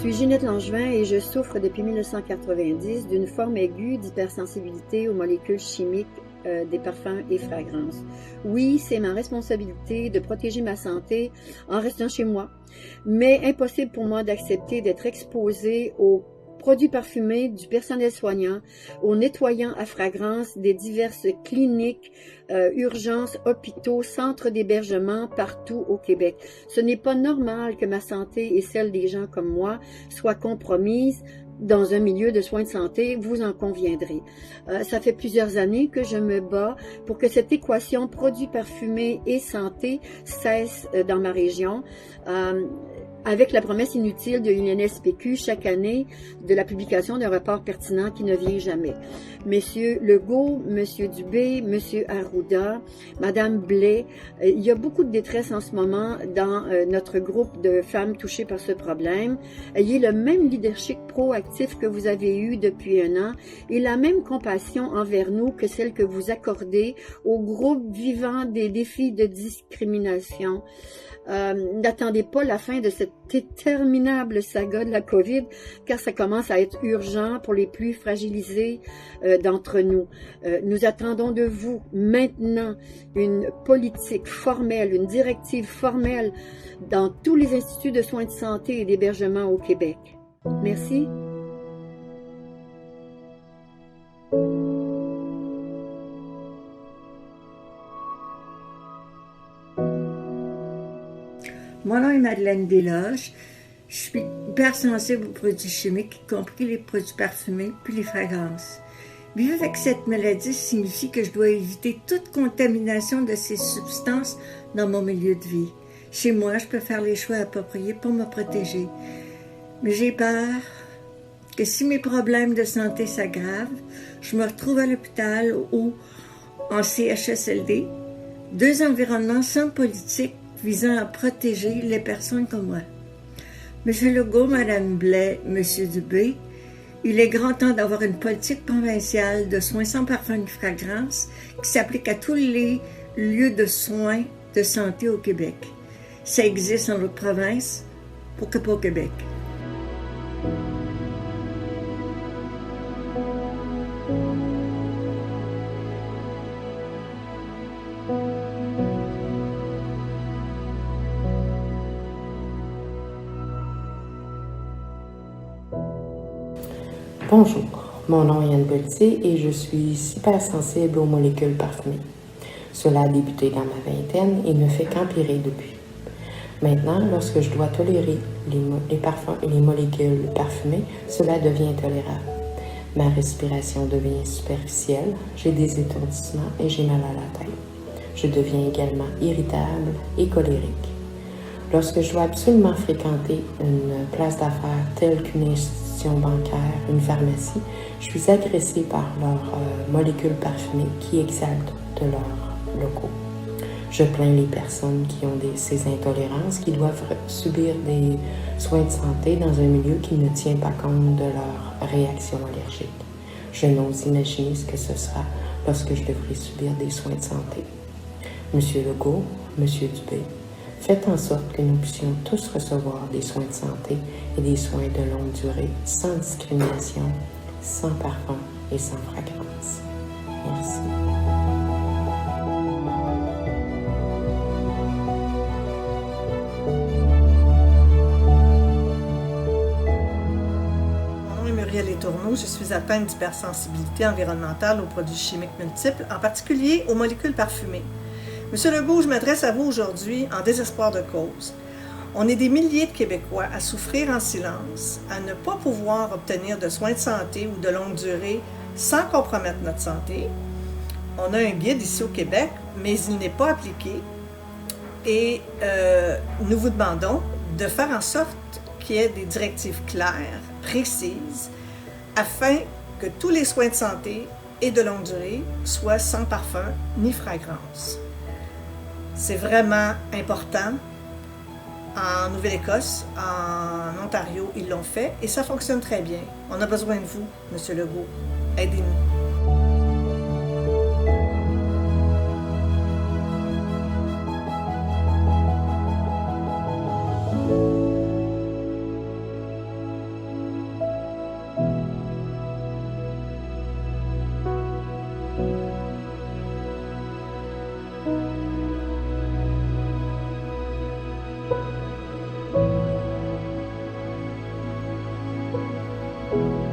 suis Ginette Langevin et je souffre depuis 1990 d'une forme aiguë d'hypersensibilité aux molécules chimiques des parfums et fragrances. Oui, c'est ma responsabilité de protéger ma santé en restant chez moi, mais impossible pour moi d'accepter d'être exposée aux produits parfumés du personnel soignant, aux nettoyants à fragrance des diverses cliniques, urgences, hôpitaux, centres d'hébergement partout au Québec. Ce n'est pas normal que ma santé et celle des gens comme moi soient compromises dans un milieu de soins de santé, vous en conviendrez. Ça fait plusieurs années que je me bats pour que cette équation produits parfumés et santé cesse dans ma région. Avec la promesse inutile de l'UNSPQ chaque année de la publication d'un rapport pertinent qui ne vient jamais. Messieurs Legault, Monsieur Dubé, Monsieur Arruda, Madame Blais, il y a beaucoup de détresse en ce moment dans notre groupe de femmes touchées par ce problème. Ayez le même leadership proactif que vous avez eu depuis un an et la même compassion envers nous que celle que vous accordez au groupe vivant des défis de discrimination. N'attendez pas la fin de cette interminable saga de la COVID, car ça commence à être urgent pour les plus fragilisés d'entre nous. Nous attendons de vous maintenant une politique formelle, une directive formelle dans tous les instituts de soins de santé et d'hébergement au Québec. Merci. Mon nom est Madeleine Desloges. Je suis hypersensible aux produits chimiques, y compris les produits parfumés puis les fragrances. Vivre avec cette maladie signifie que je dois éviter toute contamination de ces substances dans mon milieu de vie. Chez moi, je peux faire les choix appropriés pour me protéger. Mais j'ai peur que si mes problèmes de santé s'aggravent, je me retrouve à l'hôpital ou en CHSLD, deux environnements sans politique visant à protéger les personnes comme moi. Monsieur Legault, Madame Blais, Monsieur Dubé, il est grand temps d'avoir une politique provinciale de soins sans parfum ni fragrance qui s'applique à tous les lieux de soins de santé au Québec. Ça existe en d'autres provinces, pourquoi pas au Québec? Bonjour, mon nom est Anne Pelletier et je suis hypersensible aux molécules parfumées. Cela a débuté dans ma vingtaine et ne fait qu'empirer depuis. Maintenant, lorsque je dois tolérer les parfums et les molécules parfumées, cela devient intolérable. Ma respiration devient superficielle, j'ai des étourdissements et j'ai mal à la tête. Je deviens également irritable et colérique. Lorsque je dois absolument fréquenter une place d'affaires telle qu'une institution bancaire, une pharmacie, je suis agressée par leurs molécules parfumées qui exhalent de leurs locaux. Je plains les personnes qui ont ces intolérances, qui doivent subir des soins de santé dans un milieu qui ne tient pas compte de leurs réactions allergiques. Je n'ose imaginer ce que ce sera lorsque je devrai subir des soins de santé. Monsieur Legault, Monsieur Dubé, faites en sorte que nous puissions tous recevoir des soins de santé et des soins de longue durée, sans discrimination, sans parfum et sans fragrance. Merci. Mon nom est Muriel Letourneau. Je suis atteinte d'hypersensibilité environnementale aux produits chimiques multiples, en particulier aux molécules parfumées. Monsieur Legault, je m'adresse à vous aujourd'hui en désespoir de cause. On est des milliers de Québécois à souffrir en silence, à ne pas pouvoir obtenir de soins de santé ou de longue durée sans compromettre notre santé. On a un guide ici au Québec, mais il n'est pas appliqué. Et nous vous demandons de faire en sorte qu'il y ait des directives claires, précises, afin que tous les soins de santé et de longue durée soient sans parfum ni fragrance. C'est vraiment important. En Nouvelle-Écosse, en Ontario, ils l'ont fait et ça fonctionne très bien. On a besoin de vous, Monsieur Legault. Aidez-nous. Thank you.